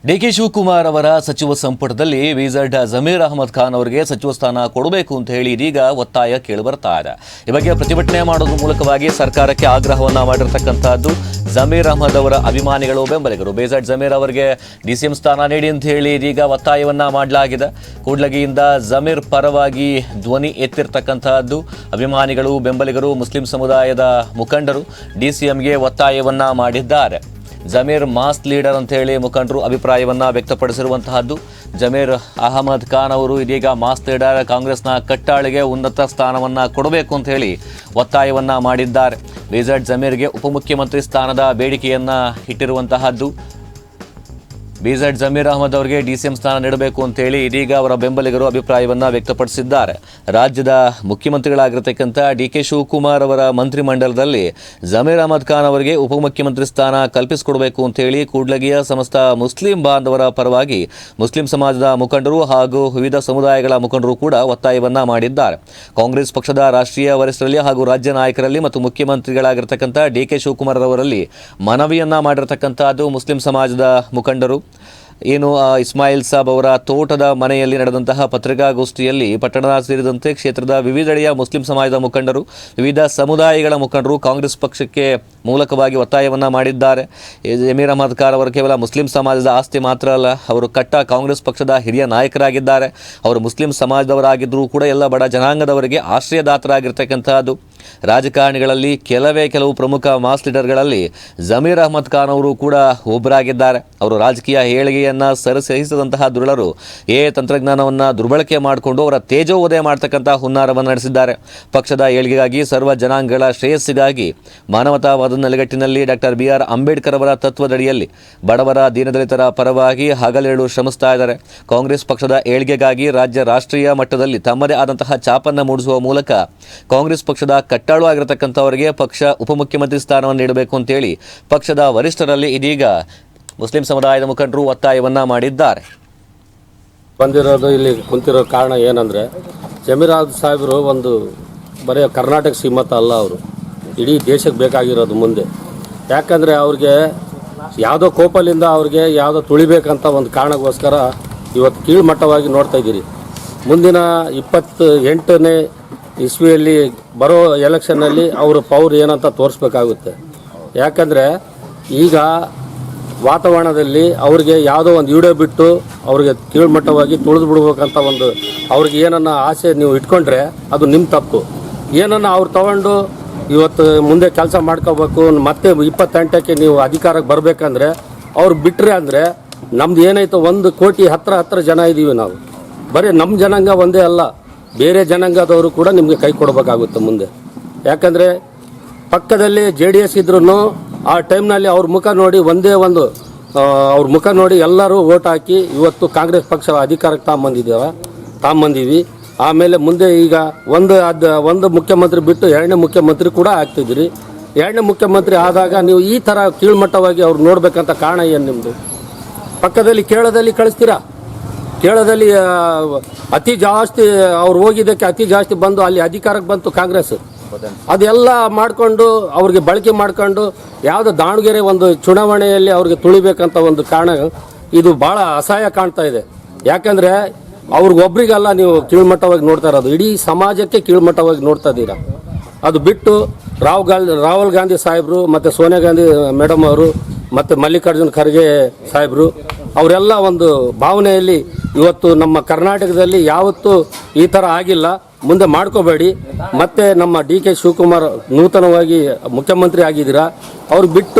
DK Shivakumar ಅವರ ಸಚಿವ ಸಂಪುಟದಲ್ಲಿ ವಿಜೆಡ್ ಜಮೀರ್ ಅಹಮದ್ ಖಾನ್ ಅವರಿಗೆ ಸಚಿವ ಸ್ಥಾನ ಕೊಡಬೇಕು ಅಂತ ಹೇಳಿ ಇದೀಗ ಒತ್ತಾಯ ಕೇಳಿಬರ್ತಾ ಇದೆ. ಈ ಬಗ್ಗೆ ಪ್ರತಿಭಟನೆ ಮಾಡೋದ್ರ ಮೂಲಕವಾಗಿ ಸರ್ಕಾರಕ್ಕೆ ಆಗ್ರಹವನ್ನ ಮಾಡಿರತಕ್ಕಂತಹದ್ದು ಜಮೀರ್ ಅಹಮದ್ ಅವರ ಅಭಿಮಾನಿಗಳು, ಬೆಂಬಲಿಗರು. ವಿಜೆಡ್ ಜಮೀರ್ ಅವರಿಗೆ ಡಿಸಿಎಂ ಸ್ಥಾನ ನೀಡಿ ಅಂತ ಹೇಳಿ ಇದೀಗ ಒತ್ತಾಯವನ್ನ ಮಾಡಲಾಗಿದೆ. ಕೂಡ್ಲಗಿಯಿಂದ ಜಮೀರ್ ಪರವಾಗಿ ಧ್ವನಿ ಎತ್ತಿರ್ತಕ್ಕಂತಹದ್ದು ಅಭಿಮಾನಿಗಳು, ಬೆಂಬಲಿಗರು, ಮುಸ್ಲಿಂ ಸಮುದಾಯದ ಮುಖಂಡರು ಡಿಸಿಎಂಗೆ ಒತ್ತಾಯವನ್ನ ಮಾಡಿದ್ದಾರೆ. ಜಮೀರ್ ಮಾಸ್ ಲೀಡರ್ ಅಂತ ಹೇಳಿ ಮುಖಂಡರು ಅಭಿಪ್ರಾಯವನ್ನ ವ್ಯಕ್ತಪಡಿಸಿರುವಂತಹದ್ದು. ಜಮೀರ್ ಅಹಮದ್ ಖಾನ್ ಅವರು ಇದೀಗ ಮಾಸ್ ಲೀಡರ್, ಕಾಂಗ್ರೆಸ್ನ ಕಟ್ಟಾಳಿಗೆ ಉನ್ನತ ಸ್ಥಾನವನ್ನ ಕೊಡಬೇಕು ಅಂತ ಹೇಳಿ ಒತ್ತಾಯವನ್ನ ಮಾಡಿದ್ದಾರೆ. ವಿಜೆಡ್ ಜಮೀರ್ಗೆ ಉಪಮುಖ್ಯಮಂತ್ರಿ ಸ್ಥಾನದ ಬೇಡಿಕೆಯನ್ನ ಇಟ್ಟಿರುವಂತಹದ್ದು. ವಿಜೆಡ್ ಜಮೀರ್ ಅಹಮದ್ ಅವರಿಗೆ ಡಿಸಿಎಂ ಸ್ಥಾನ ನೀಡಬೇಕು ಅಂತ ಹೇಳಿ ಇದೀಗ ಅವರ ಬೆಂಬಲಿಗರು ಅಭಿಪ್ರಾಯವನ್ನ ವ್ಯಕ್ತಪಡಿಸಿದ್ದಾರೆ. ರಾಜ್ಯದ ಮುಖ್ಯಮಂತ್ರಿಗಳಾಗಿರತಕ್ಕಂಥ ಡಿಕೆ ಶಿವಕುಮಾರ್ ಅವರ ಮಂತ್ರಿಮಂಡಲದಲ್ಲಿ ಜಮೀರ್ ಅಹಮದ್ ಖಾನ್ ಅವರಿಗೆ ಉಪಮುಖ್ಯಮಂತ್ರಿ ಸ್ಥಾನ ಕಲ್ಪಿಸಿಕೊಡಬೇಕು ಅಂತ ಹೇಳಿ ಕೂಡ್ಲಗಿಯ ಸಮಸ್ತ ಮುಸ್ಲಿಂ ಬಾಂಧವರ ಪರವಾಗಿ ಮುಸ್ಲಿಂ ಸಮಾಜದ ಮುಖಂಡರು ಹಾಗೂ ವಿವಿಧ ಸಮುದಾಯಗಳ ಮುಖಂಡರು ಕೂಡ ಒತ್ತಾಯವನ್ನ ಮಾಡಿದ್ದಾರೆ. ಕಾಂಗ್ರೆಸ್ ಪಕ್ಷದ ರಾಷ್ಟ್ರೀಯ ವರಿಷ್ಠರಲ್ಲಿ ಹಾಗೂ ರಾಜ್ಯ ನಾಯಕರಲ್ಲಿ ಮತ್ತು ಮುಖ್ಯಮಂತ್ರಿಗಳಾಗಿರತಕ್ಕಂಥ ಡಿಕೆ ಶಿವಕುಮಾರ್ ಅವರಲ್ಲಿ ಮನವಿಯನ್ನ ಮಾಡಿರತಕ್ಕಂಥದ್ದು ಮುಸ್ಲಿಂ ಸಮಾಜದ ಮುಖಂಡರು. ಏನು ಇಸ್ಮಾಯಿಲ್ ಸಾಬ್ ಅವರ ತೋಟದ ಮನೆಯಲ್ಲಿ ನಡೆದಂತಹ ಪತ್ರಿಕಾಗೋಷ್ಠಿಯಲ್ಲಿ ಪಟ್ಟಣ ಸೇರಿದಂತೆ ಕ್ಷೇತ್ರದ ವಿವಿಧೆಡೆಯ ಮುಸ್ಲಿಂ ಸಮಾಜದ ಮುಖಂಡರು, ವಿವಿಧ ಸಮುದಾಯಗಳ ಮುಖಂಡರು ಕಾಂಗ್ರೆಸ್ ಪಕ್ಷಕ್ಕೆ ಮೂಲಕವಾಗಿ ಒತ್ತಾಯವನ್ನ ಮಾಡಿದ್ದಾರೆ. ಜಮೀರ್ ಅಹಮದ್ ಖಾನ್ ಅವರು ಕೇವಲ ಮುಸ್ಲಿಂ ಸಮಾಜದ ಆಸ್ತಿ ಮಾತ್ರ ಅಲ್ಲ, ಅವರು ಕಾಂಗ್ರೆಸ್ ಪಕ್ಷದ ಹಿರಿಯ ನಾಯಕರಾಗಿದ್ದಾರೆ. ಅವರು ಮುಸ್ಲಿಂ ಸಮಾಜದವರಾಗಿದ್ದರೂ ಕೂಡ ಎಲ್ಲ ಬಡ ಜನಾಂಗದವರಿಗೆ ಆಶ್ರಯದಾತರಾಗಿರ್ತಕ್ಕಂಥದ್ದು. ರಾಜಕಾರಣಿಗಳಲ್ಲಿ ಕೆಲವು ಪ್ರಮುಖ ಮಾಸ್ ಲೀಡರ್ಗಳಲ್ಲಿ ಜಮೀರ್ ಅಹಮದ್ ಖಾನ್ ಅವರು ಕೂಡ ಒಬ್ಬರಾಗಿದ್ದಾರೆ. ಅವರು ರಾಜಕೀಯ ಏಳಿಗೆಯನ್ನ ಸರಿಸಹಿಸದಂತಹ ದುರುಳರು ತಂತ್ರಜ್ಞಾನವನ್ನು ದುರ್ಬಳಕೆ ಮಾಡಿಕೊಂಡು ಅವರ ತೇಜೋವಧೆ ಮಾಡ್ತಕ್ಕಂತಹ ಹುನ್ನಾರವನ್ನು ನಡೆಸಿದ್ದಾರೆ. ಪಕ್ಷದ ಏಳಿಗೆಗಾಗಿ, ಸರ್ವ ಜನಾಂಗಗಳ ಶ್ರೇಯಸ್ಸಿಗಾಗಿ, ಮಾನವತಾವಾದ ನೆಲೆಗಟ್ಟಿನಲ್ಲಿ ಡಾಕ್ಟರ್ BR ಅಂಬೇಡ್ಕರ್ ಅವರ ತತ್ವದಡಿಯಲ್ಲಿ ಬಡವರ, ದೀನದಲಿತರ ಪರವಾಗಿ ಹಗಲಿರುಳು ಶ್ರಮಿಸ್ತಾ ಇದ್ದಾರೆ. ಕಾಂಗ್ರೆಸ್ ಪಕ್ಷದ ಏಳಿಗೆಗಾಗಿ ರಾಷ್ಟ್ರೀಯ ಮಟ್ಟದಲ್ಲಿ ತಮ್ಮದೇ ಆದಂತಹ ಛಾಪನ್ನು ಮೂಡಿಸುವ ಮೂಲಕ ಕಾಂಗ್ರೆಸ್ ಪಕ್ಷದ ಕಟ್ಟಾಳು ಆಗಿರತಕ್ಕಂಥವರಿಗೆ ಪಕ್ಷ ಉಪಮುಖ್ಯಮಂತ್ರಿ ಸ್ಥಾನವನ್ನು ನೀಡಬೇಕು ಅಂತೇಳಿ ಪಕ್ಷದ ವರಿಷ್ಠರಲ್ಲಿ ಇದೀಗ ಮುಸ್ಲಿಂ ಸಮುದಾಯದ ಮುಖಂಡರು ಒತ್ತಾಯವನ್ನ ಮಾಡಿದ್ದಾರೆ. ಬಂದಿರೋದು ಇಲ್ಲಿ ಕುಂತಿರೋ ಕಾರಣ ಏನಂದ್ರೆ, ಜಮೀರ್ ಅಹಮದ್ ಸಾಹೇಬರು ಒಂದು ಬರೀ ಕರ್ನಾಟಕ ಸೀಮಿತ ಅಲ್ಲ, ಅವರು ಇಡೀ ದೇಶಕ್ಕೆ ಬೇಕಾಗಿರೋದು ಮುಂದೆ. ಯಾಕಂದರೆ ಅವ್ರಿಗೆ ಯಾವುದೋ ಕೋಪಲಿಂದ ಅವ್ರಿಗೆ ಯಾವುದೋ ತುಳಿಬೇಕಂತ ಒಂದು ಕಾರಣಕ್ಕೋಸ್ಕರ ಇವತ್ತು ಕೀಳ್ಮಟ್ಟವಾಗಿ ನೋಡ್ತಾ ಇದ್ದೀರಿ. ಮುಂದಿನ 28ನೇ ಇಸ್ವಿಯಲ್ಲಿ ಬರೋ ಎಲೆಕ್ಷನ್ನಲ್ಲಿ ಅವ್ರ ಪವರ್ ಏನಂತ ತೋರಿಸ್ಬೇಕಾಗುತ್ತೆ. ಯಾಕಂದರೆ ಈಗ ವಾತಾವರಣದಲ್ಲಿ ಅವ್ರಿಗೆ ಯಾವುದೋ ಒಂದು ವಿಡಿಯೋ ಬಿಟ್ಟು ಅವ್ರಿಗೆ ಕೀಳ್ಮಟ್ಟವಾಗಿ ತುಳಿದು ಬಿಡ್ಬೇಕಂತ ಒಂದು ಅವ್ರಿಗೆ ಏನನ್ನ ಆಸೆ ನೀವು ಇಟ್ಕೊಂಡ್ರೆ ಅದು ನಿಮ್ಮ ತಪ್ಪು. ಏನನ್ನ ಅವ್ರು ತಗೊಂಡು ಇವತ್ತು ಮುಂದೆ ಕೆಲಸ ಮಾಡ್ಕೋಬೇಕು, ಮತ್ತೆ 28ಕ್ಕೆ ನೀವು ಅಧಿಕಾರಕ್ಕೆ ಬರಬೇಕಂದ್ರೆ ಅವ್ರು ಬಿಟ್ಟರೆ ಅಂದರೆ ನಮ್ದು ಏನಾಯ್ತು, 1 ಕೋಟಿ ಹತ್ರ ಜನ ಇದ್ದೀವಿ ನಾವು. ಬರೀ ನಮ್ಮ ಜನಾಂಗ ಒಂದೇ ಅಲ್ಲ, ಬೇರೆ ಜನಾಂಗದವರು ಕೂಡ ನಿಮಗೆ ಕೈ ಕೊಡಬೇಕಾಗುತ್ತೆ ಮುಂದೆ. ಯಾಕಂದರೆ ಪಕ್ಕದಲ್ಲಿ JDS ಇದ್ರೂ ಆ ಟೈಮ್ನಲ್ಲಿ ಅವ್ರ ಮುಖ ನೋಡಿ ಅವ್ರ ಮುಖ ನೋಡಿ ಎಲ್ಲರೂ ಓಟ್ ಹಾಕಿ ಇವತ್ತು ಕಾಂಗ್ರೆಸ್ ಪಕ್ಷ ಅಧಿಕಾರಕ್ಕೆ ತಗೊಂಬಂದೀವಿ. ಆಮೇಲೆ ಮುಂದೆ ಈಗ ಒಂದು ಮುಖ್ಯಮಂತ್ರಿ ಬಿಟ್ಟು 2ನೇ ಮುಖ್ಯಮಂತ್ರಿ ಕೂಡ ಆಗ್ತಿದ್ರಿ. 2ನೇ ಮುಖ್ಯಮಂತ್ರಿ ಆದಾಗ ನೀವು ಈ ಥರ ಕೀಳ್ಮಟ್ಟವಾಗಿ ಅವ್ರು ನೋಡ್ಬೇಕಂತ ಕಾರಣ ಏನು ನಿಮ್ಮದು? ಪಕ್ಕದಲ್ಲಿ ಕೇರಳದಲ್ಲಿ ಕಳಿಸ್ತೀರಾ? ಕೇರಳದಲ್ಲಿ ಅತಿ ಜಾಸ್ತಿ ಅವ್ರು ಹೋಗಿದ್ದಕ್ಕೆ ಅತಿ ಜಾಸ್ತಿ ಬಂದು ಅಲ್ಲಿ ಅಧಿಕಾರಕ್ಕೆ ಬಂತು ಕಾಂಗ್ರೆಸ್. ಅದೆಲ್ಲ ಮಾಡಿಕೊಂಡು ಅವ್ರಿಗೆ ಬಳಕೆ ಮಾಡ್ಕೊಂಡು ಯಾವುದೋ ದಾವಣಗೆರೆ ಒಂದು ಚುನಾವಣೆಯಲ್ಲಿ ಅವ್ರಿಗೆ ತುಳಿಬೇಕಂತ ಒಂದು ಕಾರಣ ಇದು ಭಾಳ ಅಸಹ್ಯ ಕಾಣ್ತಾ ಇದೆ. ಯಾಕಂದರೆ ಅವ್ರಿಗೊಬ್ರಿಗಲ್ಲ ನೀವು ಕೀಳ್ಮಟ್ಟವಾಗಿ ನೋಡ್ತಾ ಇರೋದು, ಇಡೀ ಸಮಾಜಕ್ಕೆ ಕೀಳ್ಮಟ್ಟವಾಗಿ ನೋಡ್ತಾ ಇದ್ದೀರಾ. ಅದು ಬಿಟ್ಟು ರಾಹುಲ್ ಗಾಂಧಿ ಸಾಹೇಬರು ಮತ್ತು ಸೋನಿಯಾ ಗಾಂಧಿ ಮೇಡಮ್ ಅವರು ಮತ್ತು ಮಲ್ಲಿಕಾರ್ಜುನ್ ಖರ್ಗೆ ಸಾಹೇಬರು ಅವರೆಲ್ಲ ಒಂದು ಭಾವನೆಯಲ್ಲಿ ಇವತ್ತು ನಮ್ಮ ಕರ್ನಾಟಕದಲ್ಲಿ ಯಾವತ್ತೂ ಈ ಥರ ಆಗಿಲ್ಲ, ಮುಂದೆ ಮಾಡ್ಕೋಬೇಡಿ. ಮತ್ತೆ ನಮ್ಮ DK ಶಿವಕುಮಾರ್ ನೂತನವಾಗಿ ಮುಖ್ಯಮಂತ್ರಿ ಆಗಿದ್ದೀರಾ, ಅವ್ರು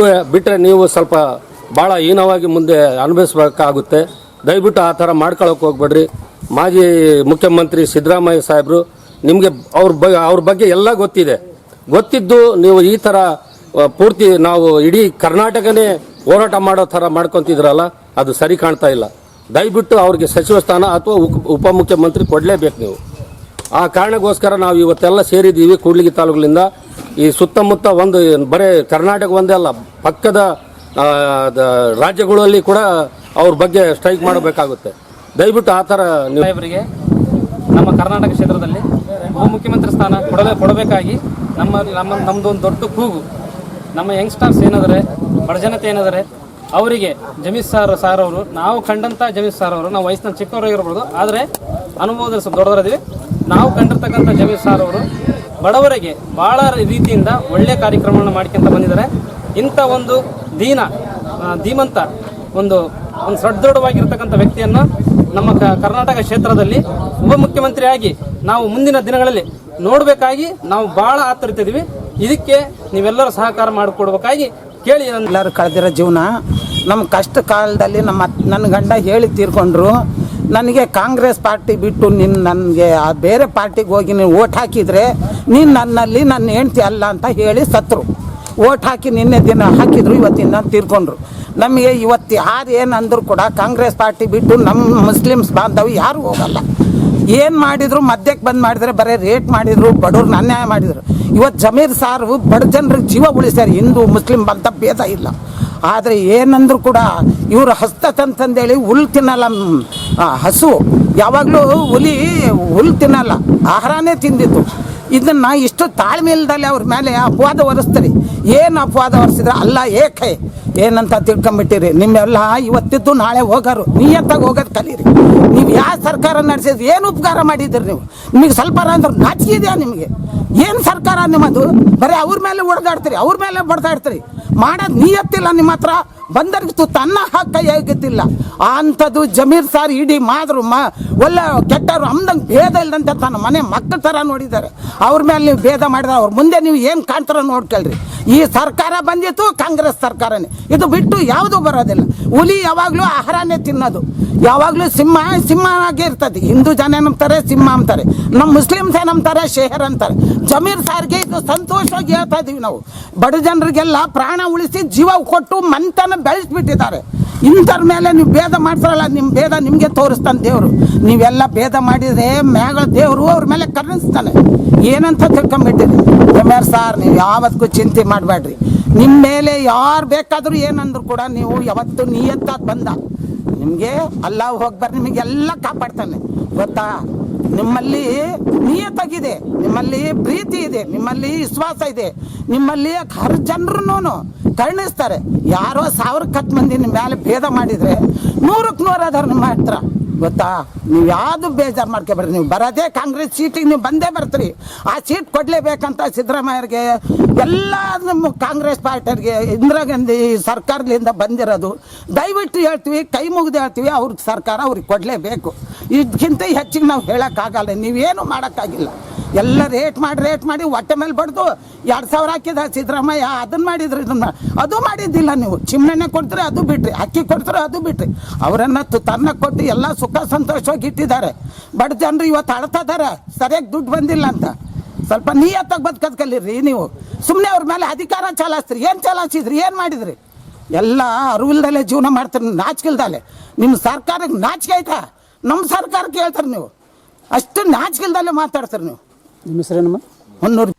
ಬಿಟ್ಟರೆ ನೀವು ಸ್ವಲ್ಪ ಭಾಳ ಹೀನವಾಗಿ ಮುಂದೆ ಅನುಭವಿಸಬೇಕಾಗುತ್ತೆ. ದಯವಿಟ್ಟು ಆ ಥರ ಮಾಡ್ಕೊಳಕ್ಕೆ ಹೋಗ್ಬೇಡ್ರಿ. ಮಾಜಿ ಮುಖ್ಯಮಂತ್ರಿ ಸಿದ್ದರಾಮಯ್ಯ ಸಾಹೇಬರು ನಿಮಗೆ ಅವ್ರ ಬಗ್ಗೆ ಎಲ್ಲ ಗೊತ್ತಿದ್ದು ನೀವು ಈ ಥರ ಪೂರ್ತಿ ನಾವು ಇಡೀ ಕರ್ನಾಟಕನೇ ಹೋರಾಟ ಮಾಡೋ ಥರ ಮಾಡ್ಕೊತಿದ್ರಲ್ಲ, ಅದು ಸರಿ ಕಾಣ್ತಾ ಇಲ್ಲ. ದಯವಿಟ್ಟು ಅವ್ರಿಗೆ ಸಚಿವ ಸ್ಥಾನ ಅಥವಾ ಉಪಮುಖ್ಯಮಂತ್ರಿ ಕೊಡಲೇಬೇಕು ನೀವು. ಆ ಕಾರಣಕ್ಕೋಸ್ಕರ ನಾವು ಇವತ್ತೆಲ್ಲ ಸೇರಿದ್ದೀವಿ ಕೂಡ್ಲಿಗಿ ತಾಲೂಕಿನಿಂದ. ಈ ಸುತ್ತಮುತ್ತ ಬರೀ ಕರ್ನಾಟಕ ಒಂದೇ ಅಲ್ಲ, ಪಕ್ಕದ ರಾಜ್ಯಗಳಲ್ಲಿ ಕೂಡ ಅವ್ರ ಬಗ್ಗೆ ಸ್ಟ್ರೈಕ್ ಮಾಡಬೇಕಾಗುತ್ತೆ. ದಯವಿಟ್ಟು ಆ ಥರ ಸಾಹೇಬರಿಗೆ ನಮ್ಮ ಕರ್ನಾಟಕ ಕ್ಷೇತ್ರದಲ್ಲಿ ಉಪಮುಖ್ಯಮಂತ್ರಿ ಸ್ಥಾನ ಕೊಡಬೇಕಾಗಿ ನಮ್ಮದೊಂದು ದೊಡ್ಡ ಕೂಗು. ನಮ್ಮ ಯಂಗ್ಸ್ಟರ್ಸ್ ಏನಾದರೆ, ಬಡಜನತೆ ಏನಾದರೆ ಅವರಿಗೆ ಜಮೀರ್ ಸಾರ್ ಅವರು ನಾವು ಕಂಡಂಥ ಜಮೀರ್ ಸಾರ್ ಅವರು ನಾವು ವಯಸ್ಸಿನ ಚಿಕ್ಕವರಾಗಿರ್ಬೋದು, ಆದರೆ ಅನುಭವದಲ್ಲಿ ಸ್ವಲ್ಪ ದೊಡ್ಡವರಿದ್ದೀವಿ. ನಾವು ಕಂಡಿರ್ತಕ್ಕಂಥ ಜಮೀರ್ ಸಾರ್ ಅವರು ಬಡವರಿಗೆ ಭಾಳ ರೀತಿಯಿಂದ ಒಳ್ಳೆಯ ಕಾರ್ಯಕ್ರಮವನ್ನು ಮಾಡ್ಕೊಂತ ಬಂದಿದ್ದಾರೆ. ಇಂಥ ಒಂದು ಧೀಮಂತ ಒಂದು ಸದೃಢವಾಗಿರ್ತಕ್ಕಂಥ ವ್ಯಕ್ತಿಯನ್ನು ನಮ್ಮ ಕರ್ನಾಟಕ ಕ್ಷೇತ್ರದಲ್ಲಿ ಉಪಮುಖ್ಯಮಂತ್ರಿಯಾಗಿ ನಾವು ಮುಂದಿನ ದಿನಗಳಲ್ಲಿ ನೋಡಬೇಕಾಗಿ ನಾವು ಭಾಳ ಆತರಿತಿದ್ದೀವಿ. ಇದಕ್ಕೆ ನೀವೆಲ್ಲರೂ ಸಹಕಾರ ಮಾಡಿಕೊಡ್ಬೇಕಾಗಿ ಕೇಳಿ. ಎಲ್ಲರೂ ಕಳೆದಿರೋ ಜೀವನ ನಮ್ಮ ಕಷ್ಟ ಕಾಲದಲ್ಲಿ ನನ್ನ ಗಂಡ ಹೇಳಿ ತೀರ್ಕೊಂಡ್ರು. ನನಗೆ ಕಾಂಗ್ರೆಸ್ ಪಾರ್ಟಿ ಬಿಟ್ಟು ನನಗೆ ಬೇರೆ ಪಾರ್ಟಿಗೆ ಹೋಗಿ ನೀನು ಓಟ್ ಹಾಕಿದರೆ ನೀನು ನನ್ನಲ್ಲಿ ನನ್ನ ಹೆಂಡ್ತಿ ಅಲ್ಲ ಅಂತ ಹೇಳಿ ಸತ್ರು. ಓಟ್ ಹಾಕಿ ನಿನ್ನೆ ದಿನ ಹಾಕಿದ್ರು, ಇವತ್ತಿನ ತೀರ್ಕೊಂಡ್ರು. ನಮಗೆ ಇವತ್ತು ಯಾರು ಏನಂದ್ರು ಕೂಡ ಕಾಂಗ್ರೆಸ್ ಪಾರ್ಟಿ ಬಿಟ್ಟು ನಮ್ಮ ಮುಸ್ಲಿಮ್ಸ್ ಬಾಂಧವ್ಯ ಯಾರು ಹೋಗಲ್ಲ. ಏನು ಮಾಡಿದ್ರು ಮಧ್ಯಕ್ಕೆ ಬಂದು ಮಾಡಿದರೆ ಬರೀ ರೇಟ್ ಮಾಡಿದರು, ಬಡವ್ರನ್ನ ಅನ್ಯಾಯ ಮಾಡಿದರು. ಇವತ್ತು ಜಮೀರ್ ಸಾರು ಬಡ ಜನರಿಗೆ ಜೀವ ಉಳಿಸ್ಯಾರ, ಹಿಂದೂ ಮುಸ್ಲಿಂ ಅಂತ ಭೇದ ಇಲ್ಲ. ಆದರೆ ಏನಂದ್ರು ಕೂಡ ಇವರು ಹಸ್ತತಂತಂದೇಳಿ ಹುಲ್ ತಿನ್ನಲ್ಲ. ಹಸು ಯಾವಾಗಲೂ ಹುಲ್ ತಿನ್ನಲ್ಲ, ಆಹಾರನೇ ತಿಂದಿತ್ತು. ಇದನ್ನು ಇಷ್ಟು ತಾಳ್ಮೆ ಇಲ್ದಲ್ಲಿ ಅವ್ರ ಮೇಲೆ ಅಪವಾದ ಹೊರಿಸ್ತಾರೆ. ಏನು ಅಪವಾದ ಹೊರಿಸಿದ್ರೆ ಅಲ್ಲ ಏಕೆ ಏನಂತ ತಿಳ್ಕೊಂಬಿಟ್ಟಿರಿ. ನಿಮ್ಮೆಲ್ಲ ಇವತ್ತಿದ್ದು ನಾಳೆ ಹೋಗೋರು, ನಿಯತ್ತಾಗಿ ಹೋಗೋದು ಕಲೀರಿ. ನೀವು ಯಾವ ಸರ್ಕಾರ ನಡೆಸಿದ್ರಿ, ಏನು ಉಪಕಾರ ಮಾಡಿದ್ರಿ ನೀವು? ನಿಮಗೆ ಸ್ವಲ್ಪ ಅಂದ್ರೆ ನಾಚಿಕೆ ಇದೆಯಾ ನಿಮಗೆ? ಏನು ಸರ್ಕಾರ ನಿಮ್ಮದು? ಬರೀ ಅವ್ರ ಮೇಲೆ ಹೊಡೆದಾಡ್ತೀರಿ, ಅವ್ರ ಮೇಲೆ ಬಡ್ದಾಡ್ತೀರಿ. ಮಾಡೋದು ನಿಯತ್ತಿಲ್ಲ ನಿಮ್ಮ ಹತ್ರ. ಬಂದರ್ಗಿತ್ತು ತನ್ನ ಹಕ್ಕ ಹೇಗಿದ್ದಿಲ್ಲ ಅಂಥದ್ದು ಜಮೀರ್ ಸಾರ್ ಇಡೀ ಮಾದ್ರು ಒಳ್ಳೆ ಕೆಟ್ಟವರು ಅಮ್ದಂಗೆ ಭೇದ ಇಲ್ಲದಂತೆ ತನ್ನ ಮನೆ ಮಕ್ಕಳ ಥರ ನೋಡಿದ್ದಾರೆ. ಅವ್ರ ಮೇಲೆ ನೀವು ಭೇದ ಮಾಡಿದ್ರೆ ಅವ್ರ ಮುಂದೆ ನೀವು ಏನು ಕಾಣ್ತಾರ ನೋಡ್ಕೊಳ್ರಿ. ಈ ಸರ್ಕಾರ ಬಂದಿತ್ತು ಕಾಂಗ್ರೆಸ್ ಸರ್ಕಾರನೇ, ಇದು ಬಿಟ್ಟು ಯಾವುದೂ ಬರೋದಿಲ್ಲ. ಹುಲಿ ಯಾವಾಗಲೂ ಆಹಾರನೇ ತಿನ್ನೋದು, ಯಾವಾಗಲೂ ಸಿಂಹನಾಗೆ ಇರ್ತದೆ. ಹಿಂದೂ ಜನ ನಂಬ್ತಾರೆ ಸಿಂಹ ಅಂತಾರೆ, ನಮ್ಮ ಮುಸ್ಲಿಮ್ಸ್ ಏನಂತಾರೆ ಶೇಹರ್ ಅಂತಾರೆ. ಜಮೀರ್ ಸಾರ್ಗೆ ಇದು ಸಂತೋಷವಾಗಿ ಹೇಳ್ತಾ ಇದ್ದೀವಿ ನಾವು. ಬಡ ಜನರಿಗೆಲ್ಲ ಪ್ರಾಣ ಉಳಿಸಿ ಜೀವ ಕೊಟ್ಟು ಮಂತನ ಬೆಳೆಸ್ಬಿಟ್ಟಿದ್ದಾರೆ. ಇಂಥವ್ರ ಮೇಲೆ ನೀವು ಭೇದ ಮಾಡ್ತಾರಲ್ಲ, ನಿಮ್ಮ ಭೇದ ನಿಮಗೆ ತೋರಿಸ್ತಾನೆ ದೇವರು. ನೀವೆಲ್ಲ ಭೇದ ಮಾಡಿದರೆ ಮ್ಯಾಗಳ ದೇವರು ಅವ್ರ ಮೇಲೆ ಕರುಣಿಸ್ತಾನೆ. ಏನಂತ ತಿಳ್ಕೊಂಬಿಟ್ಟಿರಿ ಜಮೀರ್ ಸಾರ್, ನೀವು ಯಾವತ್ತಿಗೂ ಚಿಂತೆ ಮಾಡಬೇಡ್ರಿ. ನಿಮ್ಮ ಮೇಲೆ ಯಾರು ಬೇಕಾದರೂ ಏನಂದ್ರು ಕೂಡ ನೀವು ಯಾವತ್ತು ನಿಯತ್ತಾಗಿ ಬಂದ ನಿಮಗೆ ಅಲ್ಲ ಹೋಗ್ಬಾರ್ದು, ನಿಮಗೆಲ್ಲ ಕಾಪಾಡ್ತಾನೆ ಗೊತ್ತಾ. ನಿಮ್ಮಲ್ಲಿ ನಿಯತ್ತಾಗಿದೆ, ನಿಮ್ಮಲ್ಲಿ ಪ್ರೀತಿ ಇದೆ, ನಿಮ್ಮಲ್ಲಿ ವಿಶ್ವಾಸ ಇದೆ, ನಿಮ್ಮಲ್ಲಿ ಹರ್ ಜನರನ್ನು ಕರುಣಿಸ್ತಾರೆ. ಯಾರೋ 1000 ಮಂದಿ ನಿಮ್ಮ ಮೇಲೆ ಭೇದ ಮಾಡಿದರೆ 100ಕ್ಕೆ 100 ಅದಾರ ನಿಮ್ಮ ಹತ್ರ ಗೊತ್ತಾ. ನೀವು ಯಾವುದು ಬೇಜಾರು ಮಾಡ್ಕೊಬೇಡ್ರಿ. ನೀವು ಬರೋದೇ ಕಾಂಗ್ರೆಸ್ ಸೀಟಿಗೆ ನೀವು ಬಂದೇ ಬರ್ತೀರಿ. ಆ ಸೀಟ್ ಕೊಡಲೇಬೇಕಂತ ಸಿದ್ದರಾಮಯ್ಯರಿಗೆ ಎಲ್ಲ ನಮ್ಮ ಕಾಂಗ್ರೆಸ್ ಪಾರ್ಟಿಯವ್ರಿಗೆ ಇಂದಿರಾ ಗಾಂಧಿ ಸರ್ಕಾರದಿಂದ ಬಂದಿರೋದು. ದಯವಿಟ್ಟು ಹೇಳ್ತೀವಿ, ಕೈ ಮುಗಿದು ಹೇಳ್ತೀವಿ, ಅವ್ರಿಗೆ ಸರ್ಕಾರ ಅವ್ರಿಗೆ ಕೊಡಲೇಬೇಕು. ಇದಕ್ಕಿಂತ ಹೆಚ್ಚಿಗೆ ನಾವು ಹೇಳೋಕ್ಕಾಗಲ್ಲ, ನೀವೇನು ಮಾಡೋಕ್ಕಾಗಿಲ್ಲ. ಎಲ್ಲ ರೇಟ್ ಮಾಡಿ ಹೊಟ್ಟೆ ಮೇಲೆ ಬಡ್ದು 2000 ಹಾಕಿದ ಸಿದ್ದರಾಮಯ್ಯ. ಅದನ್ನು ಮಾಡಿದ್ರು, ಅದು ಮಾಡಿದ್ದಿಲ್ಲ. ನೀವು ಚಿಮ್ನೆಣ್ಣೆ ಕೊಡ್ತೀರಿ, ಅದು ಬಿಟ್ರಿ. ಅಕ್ಕಿ ಕೊಡ್ತೀರಿ, ಅದು ಬಿಟ್ರಿ. ಅವರನ್ನು ತನ್ನ ಕೊಟ್ಟು ಎಲ್ಲ ಸುಖ ಸಂತೋಷವಾಗಿ ಇಟ್ಟಿದ್ದಾರೆ. ಬಡ ಜನರು ಇವತ್ತು ಅಳ್ತಾ ಇದ್ದಾರೆ ಸರಿಯಾಗಿ ದುಡ್ಡು ಬಂದಿಲ್ಲ ಅಂತ. ಸ್ವಲ್ಪ ನಿಯತ್ತಾಗಿ ಬದುಕೋದು ಕಲೀರಿ. ನೀವು ಸುಮ್ಮನೆ ಅವ್ರ ಮೇಲೆ ಅಧಿಕಾರ ಚಾಲಾಸ್ತೀರಿ. ಏನು ಚಾಲಾಯಿಸಿದ್ರಿ, ಏನು ಮಾಡಿದ್ರಿ? ಎಲ್ಲ ಅರಿವಿಲ್ದಲ್ಲೇ ಜೀವನ ಮಾಡ್ತೀರಿ, ನಾಚಿಕಿಲ್ದಲ್ಲೇ. ನಿಮ್ಮ ಸರ್ಕಾರಕ್ಕೆ ನಾಚಿಕೆ ಆಯ್ತಾ? ನಮ್ಮ ಸರ್ಕಾರಕ್ಕೆ ಹೇಳ್ತಾರೆ ನೀವು, ಅಷ್ಟು ನಾಚಿಕಿಲ್ದಲ್ಲೇ ಮಾತಾಡ್ತೀರಿ ನೀವು. ನಿಮ್ಮ ಹೆಸರೇನಮ್ಮ? ಹೊನ್ನೂರು.